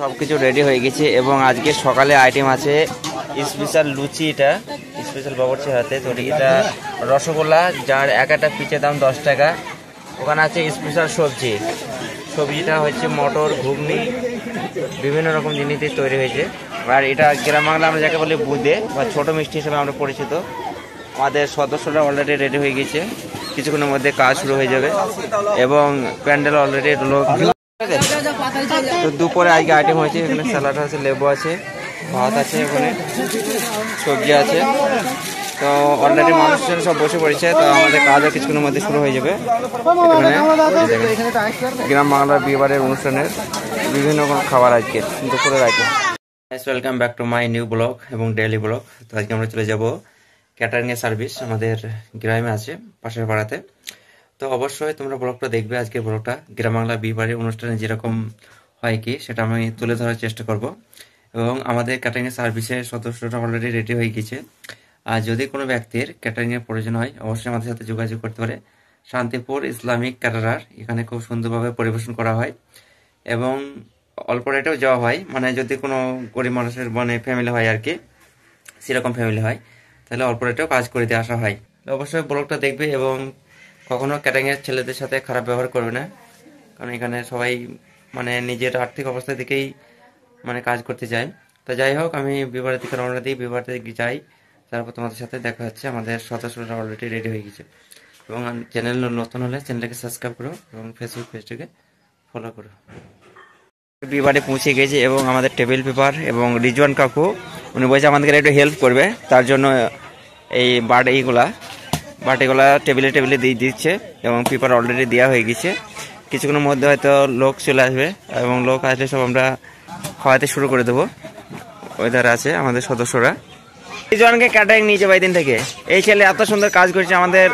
সবকিছু রেডি হয়ে গেছে এবং আজকে সকালে আইটেম আছে স্পেশাল লুচি। এটা স্পেশাল বাবুর্চি হাতে তৈরি। এটা রসগোল্লা, যার একটা পিচের দাম 10 টাকা। ওখানে আছে স্পেশাল সবজি। সবজিটা হচ্ছে মটর, ঘুগনি, বিভিন্ন রকম জিনিস দিয়ে তৈরি হয়েছে। আর এটা গ্রাম বাংলা আমরা যাকে বলি বুঁদে বা ছোট মিষ্টি হিসেবে আমরা পরিচিত। আমাদের সদস্যরা অলরেডি রেডি হয়ে গেছে, কিছুক্ষণের মধ্যে কাজ শুরু হয়ে যাবে এবং প্যান্ডেল অলরেডি লোক। তো দুপুরে আজকে আইটেম হয়েছে, এখানে স্যালাড আছে, লেবু আছে, ভাত আছে, এখানে সবজি আছে। তো অলরেডি মানুষজন সব বসে পড়েছে। তো আমাদের কাজও কিছুক্ষণের মধ্যে শুরু হয়ে যাবে। গ্রাম বাংলার বিয়েবাড়ির অনুষ্ঠানের বিভিন্ন রকম খাবার আজকে দুপুরের item. Welcome back to my new blog এবং ডেইলি ব্লগ। তো আজকে আমরা চলে যাব ক্যাটারিংয়ের সার্ভিস আমাদের গ্রামে আছে, পাশের পাড়াতে। তো অবশ্যই তোমরা ব্লগটা দেখবে। আজকের ব্লগটা গ্রাম বাংলা বিয়েবাড়ির অনুষ্ঠানে যেরকম হয় কি সেটা আমি তুলে ধরার চেষ্টা করব। এবং আমাদের ক্যাটারিংয়ের সার্ভিসের সদস্যরা অলরেডি রেডি হয়ে গেছে। আর যদি কোনো ব্যক্তির ক্যাটারিংয়ের প্রয়োজন হয় অবশ্যই আমাদের সাথে যোগাযোগ করতে পারে। শান্তিপুর ইসলামিক ক্যাটারার, এখানে খুব সুন্দরভাবে পরিবেশন করা হয় এবং অল্প রেটেও যাওয়া হয়। মানে যদি কোনো গরিব মানুষের মানে ফ্যামিলি হয় আর কি, সেরকম ফ্যামিলি হয়, তাহলে অল্প রেটেও কাজ করে দিয়ে আসা হয়। তো অবশ্যই ব্লগটা দেখবে এবং কখনো ক্যাটারিংয়ের ছেলেদের সাথে খারাপ ব্যবহার করবে না, কারণ এখানে সবাই মানে নিজের আর্থিক অবস্থা থেকেই মানে কাজ করতে চায়। তো যাই হোক, আমি বিবাহের দিকে রওনা দিই, বিবাহের দিকে যাই, তারপর তোমাদের সাথে দেখা হচ্ছে। আমাদের সদস্যরা অলরেডি রেডি হয়ে গেছে এবং চ্যানেল নতুন হলে চ্যানেলটাকে সাবস্ক্রাইব করো এবং ফেসবুক পেজটাকে ফলো করো। বিবারে পৌঁছে গেছে এবং আমাদের টেবিল পেপার এবং রিজওয়ান কাকু উনি বলছে আমাদেরকে একটু হেল্প করবে, তার জন্য এই বাটিগুলা টেবিলে টেবিলে দিয়ে দিচ্ছে এবং পেপার অলরেডি দেওয়া হয়ে গেছে। কিছুক্ষণের মধ্যে হয়তো লোক চলে আসবে এবং লোক আসলে সব আমরা খাওয়াতে শুরু করে দেবো। ওইধারে আছে আমাদের সদস্যরা। রিজওয়ানকে ক্যাটারিং নিয়েছে বাইদিন থেকে। এই ছেলে এত সুন্দর কাজ করছে, আমাদের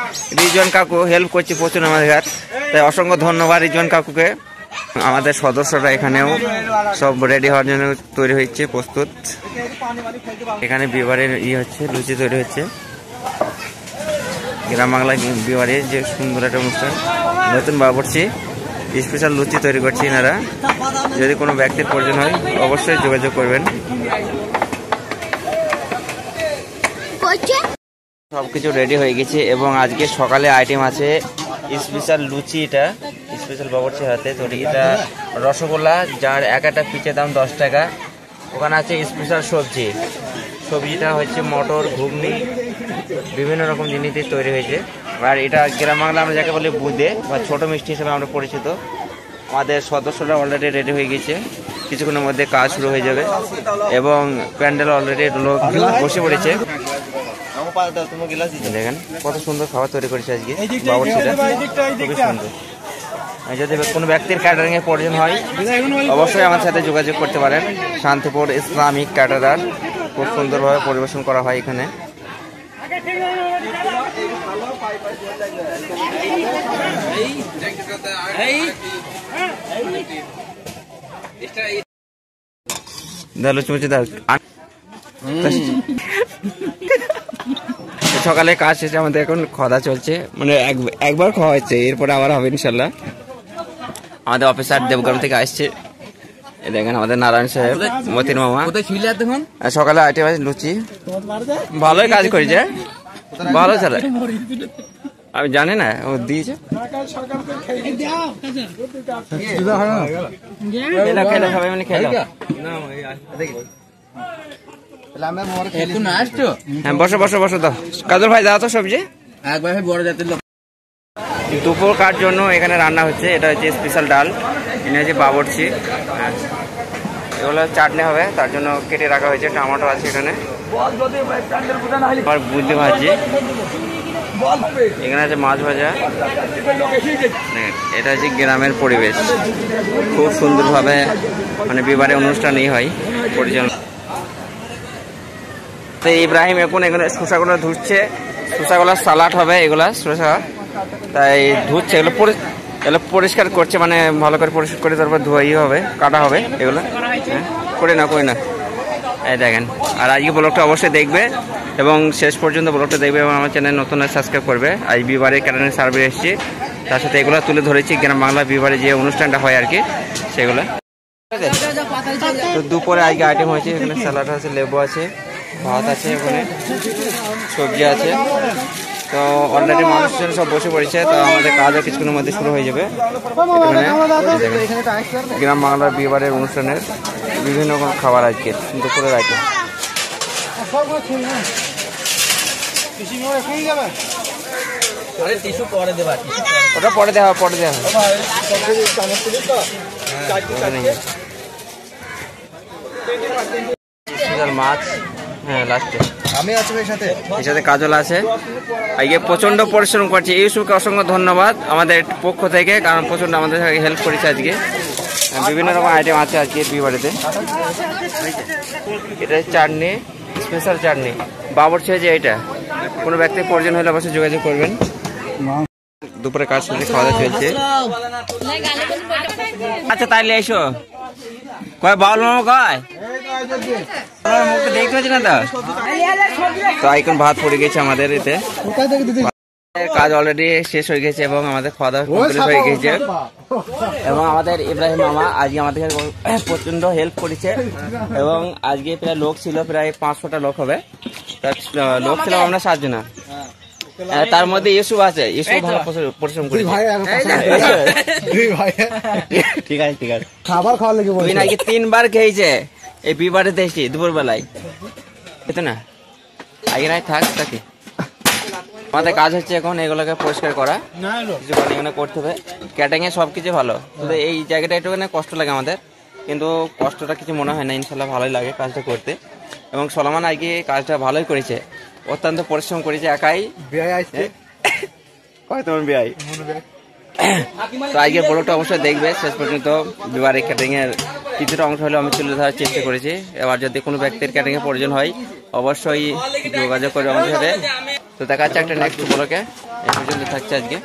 রিজওয়ান কাকু হেল্প করছে প্রচুর আমাদের। তাই অসংখ্য ধন্যবাদ রিজওয়ান কাকুকে। আমাদের সদস্যরা এখানেও সব রেডি হওয়ার জন্য তৈরি হচ্ছে, প্রস্তুত। এখানে বিয়েবাড়ির হচ্ছে, লুচি তৈরি হচ্ছে। গ্রাম বাংলা বিয়েবাড়ির যে সুন্দর একটা অনুষ্ঠান, নতুন বাবুর্চি স্পেশাল লুচি তৈরি করছে এনারা। যদি কোনো ব্যক্তির প্রয়োজন হয় অবশ্যই যোগাযোগ করবেন। সবকিছু রেডি হয়ে গেছে এবং আজকে সকালে আইটেম আছে স্পেশাল লুচি। এটা স্পেশাল বাবুর্চি হাতে তৈরি। এটা রসগোল্লা, যার একটা পিচের দাম 10 টাকা। ওখানে আছে স্পেশাল সবজি। সবজিটা হচ্ছে মটর, ঘুগনি, বিভিন্ন রকম জিনিস দিয়ে তৈরি হয়েছে। আর এটা গ্রাম বাংলা আমরা যাকে বলি বুঁদে বা ছোট মিষ্টি হিসেবে আমরা পরিচিত। আমাদের সদস্যরা অলরেডি রেডি হয়ে গেছে, কিছুক্ষণের মধ্যে কাজ শুরু হয়ে যাবে এবং প্যান্ডেল অলরেডি লোক বসে পড়েছে। দেখেন কত সুন্দর খাবার তৈরি করেছে আজকে বাবুর্চিটা, খুবই সুন্দর। যদি কোনো ব্যক্তির ক্যাটারিং এর প্রয়োজন হয় অবশ্যই আমার সাথে যোগাযোগ করতে পারেন। শান্তিপুর ইসলামিক ক্যাটারার, খুব সুন্দরভাবে পরিবেশন করা হয় এখানে। সকালে কাজ শেষে আমাদের এখন খাওয়া চলছে, মানে একবার খাওয়া হচ্ছে, এরপরে আবার হবে ইনশাল্লাহ। আমাদের অফিসার দেবগ্রাম থেকে আসছে, দেখেন আমাদের নারায়ণ সাহেব, মতিন মামা। সকালে আইটেম আছে লুচি, ভালোই কাজ করেছে, ভালো চলে। আমি জানি না ও দিয়েছে। সবাই মানে খেলো। হ্যাঁ বসো বসো বসো, দাও কাজল ভাই, দাও তো সবজি। দুপুর কার জন্য এখানে রান্না হচ্ছে। এটা হচ্ছে স্পেশাল ডাল, এটা হচ্ছে বাবুর্চি, এগুলো চাটনি হবে, তার জন্য কেটে রাখা হয়েছে। টমেটো আছে এখানে, আর বুঝতে ভাজি, এখানে আছে মাছ ভাজা। এটা হচ্ছে গ্রামের পরিবেশ, খুব সুন্দরভাবে মানে বিবাহের অনুষ্ঠানই হয় পরিচালনা। তো ইব্রাহিম এখন এখানে শসাগুলো ধুচ্ছে, শসাগুলোর সালাড হবে, এগুলা শসা তাই ধুচ্ছে, এগুলো পরিষ্কার করছে, মানে ভালো করে পরিষ্কার করে তারপর ধোয়াই হবে, কাটা হবে এগুলো। করে না এই দেখেন। আর আজকে ব্লগটা অবশ্যই দেখবে এবং শেষ পর্যন্ত ব্লগটা দেখবে এবং আমার চ্যানেল নতুন সাবস্ক্রাইব করবে। আজ বিবাহের ক্যাটারিং সার্ভিস এসেছি, তার সাথে এগুলো তুলে ধরেছি গ্রাম বাংলা বিবাহের যে অনুষ্ঠানটা হয় আর কি, সেগুলো। তো দুপুরে আজকে আইটেম হয়েছে, এখানে স্যালাড আছে, লেবু আছে, ভাত আছে, এখানে সবজি আছে। তো অলরেডি মানুষজন সব বসে পড়েছে, তো আমাদের কাজও কিছুক্ষণের মধ্যে শুরু হয়ে যাবে। গ্রাম বাংলার বিয়েবাড়ির অনুষ্ঠানের বিভিন্ন রকম খাবার আজকে দুপুরের আইটেম। ওটা পরে দেওয়া মাছ। হ্যাঁ, লাস্টে আমি আছি, এর সাথে কাজল আছে। আজকে প্রচন্ড পরিশ্রম করছে, ইউসুফকে অসংখ্য ধন্যবাদ আমাদের পক্ষ থেকে, কারণ প্রচন্ড আমাদের হেল্প করেছে। আজকে বিভিন্ন রকম আইটেম আছে আজকে বিয়ে বাড়িতে। এটা চাটনি, স্পেশাল চাটনি, বাবরচি হয়েছে। এইটা কোনো ব্যক্তির প্রয়োজন হলে অবশ্যই যোগাযোগ করবেন। দুপুরে কাজ চলছে, খাওয়া দাওয়া চলছে। আচ্ছা তাইলে এসো, কয় বাউল মামা কয় মুখটা দেখতে পাচ্ছি না। তো এখন ভাত পড়ে গেছে আমাদের এতে, কাজ অলরেডি শেষ হয়ে গেছে এবং আমাদের খাওয়া দাওয়া কমপ্লিট হয়ে গেছে। এবং আমাদের ইব্রাহিম মামা আজকে আমাদের প্রচন্ড হেল্প করেছে। এবং আজকে প্রায় লোক ছিল, প্রায় 500টা লোক হবে। লোক ছিলাম আমরা 7 জনা, তার মধ্যে ইউসুফ আছে। ইউসুফ ভালো পরিশ্রম করেছে। ঠিক আছে ঠিক আছে, খাবার খাওয়ার লেগে তুই নাকি 3 বার খেয়েছে এই বিয়ে বাড়িতে এসে দুপুর বেলায়, এতো না আগে নাই থাক তাকে। আমাদের কাজ হচ্ছে এখন এগুলোকে পরিষ্কার করা, এখানে করতে হবে। ক্যাটারিং এ সবকিছু ভালো, শুধু এই জায়গাটা একটুখানি কষ্ট লাগে আমাদের, কিন্তু কষ্টটা কিছু মনে হয় না, ইনশাল্লাহ ভালোই লাগে কাজটা করতে। এবং সলমান আজকে কাজটা ভালোই করেছে, অত্যন্ত পরিশ্রম করেছে একাই। তোমার বিয়াই তো আজকের ব্লগটা অবশ্যই দেখবে শেষ পর্যন্ত। বিবাহের ক্যাটারিং এর কিছুটা অংশ হলেও আমি তুলে ধরার চেষ্টা করেছি। এবার যদি কোনো ব্যক্তির ক্যাটারিং এর প্রয়োজন হয় অবশ্যই যোগাযোগ করবে আমাদের সাথে। তো দেখা যাচ্ছে একটা নেক্সট ব্লগে, এই পর্যন্ত থাকছে আজকে।